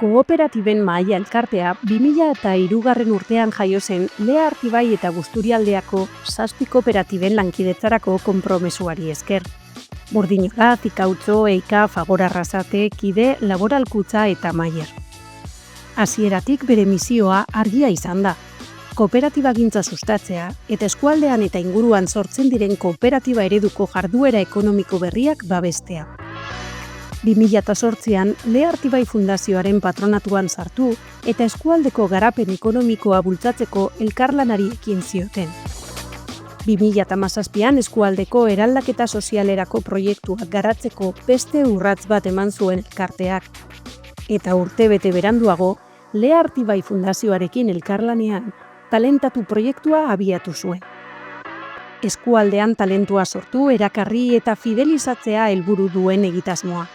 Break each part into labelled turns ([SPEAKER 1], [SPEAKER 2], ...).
[SPEAKER 1] Kooperatiben Mahaia elkartea 2003 urtean jaio zen Lea Artibai eta Busturialdeako 7 kooperatiben lankidetzarako konpromesuari esker. Burdinola, Zikautzo, Eika, Fagor Arrasate, Kide, Laboralkutza eta Maier. Hasieratik bere misioa argia izan da. Kooperatibagintza sustatzea eta eskualdean eta inguruan sortzen diren kooperatiba ereduko jarduera ekonomiko berriak babestea. 2008an Lea Artibai Fundazioaren patronatuan sartu eta eskualdeko garapen ekonomikoa bultzatzeko elkarlanari ekin zioten. 2017an eskualdeko eraldaketa sozialerako proiektuak garatzeko beste urrats bat eman zuen elkarteak. Eta urtebete beranduago, Lea Artibai Fundazioarekin elkarlanean talentatu proiektua abiatu zuen. Eskualdean talentua sortu, erakarri eta fidelizatzea helburu duen egitasmoa.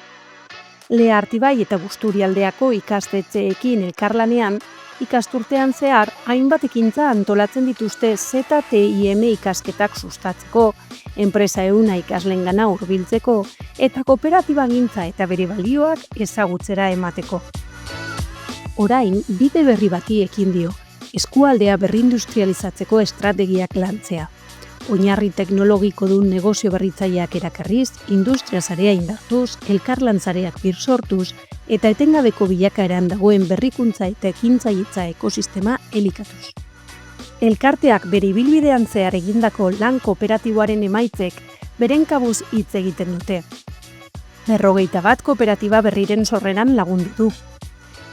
[SPEAKER 1] Lea Artibai eta Busturialdeako ikastetxeekin elkarlanean, ikasturtean zehar hainbat ekintza antolatzen dituzte ZTIM ikasketak sustatzeko, enpresa ehuna ikaslengana hurbiltzeko eta kooperatibagintza eta bere balioak ezagutzera emateko. Orain, bide berri bati ekin dio, eskualdea berrindustrializatzeko estrategiak lantzea. Oinarri teknologiko duen negozio berritzaileak erakarriz, industria sarea indartuz, elkarlan sareak birsortuz eta etengabeko bilakaeran dagoen berrikuntza eta ekintzailitza ekosistema elikatuz. Elkarteak bere ibilbidean zehar egindako lan kooperatiboaren emaitzek beren kabuz hitz egiten dute. 51 kooperatiba berriren sorreran lagundu du.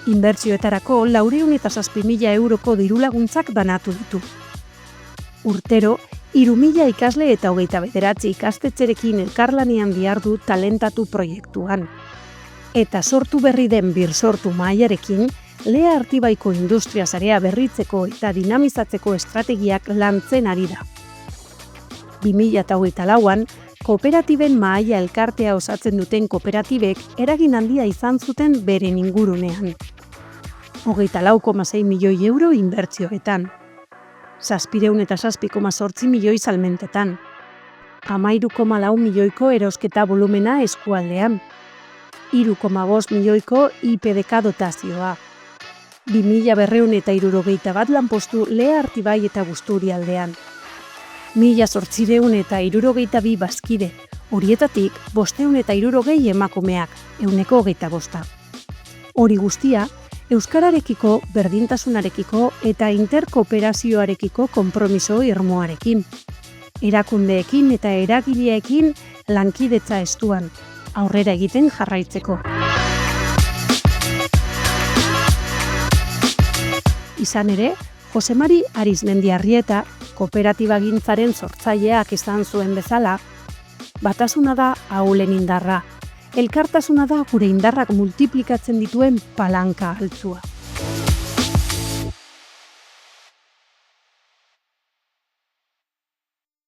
[SPEAKER 1] Inbertsioetarako 407.000 euroko dirulaguntzak banatu ditu. Urtero, 3.000 ikasle eta 29 ikastetxerekin elkarlanean dihardu talentatu proiektuan. Eta sortu berri den birsortu mahaiarekin, Lea Artibaiko industria sarea berritzeko eta dinamizatzeko estrategiak lantzen ari da. 2024an, kooperatiben Mahaia elkartea osatzen duten kooperatibek eragin handia izan zuten beren ingurunean. 24,6 milioi euro inbertsioetan. 707,8 milioi salmentetan. 13,4 milioiko erosketa volumena eskualdean. 3,5 milioiko IPDK dotazioa. 2.261 lanpostu Lea Artibai eta Busturialdean. 1.862 bazkide, horietatik 560 emakumeak, 125. Hori guztia, euskararekiko, berdintasunarekiko eta interkooperazioarekiko konpromiso irmoarekin. Erakundeekin eta eragileekin lankidetza estuan, aurrera egiten jarraitzeko. Izan ere, Jose Mari Arizmendiarrieta, kooperatibagintzaren sortzaileak izan zuen bezala, batasuna da ahulen indarra, elkartasuna da gure indarrak multiplikatzen dituen palanka altzua.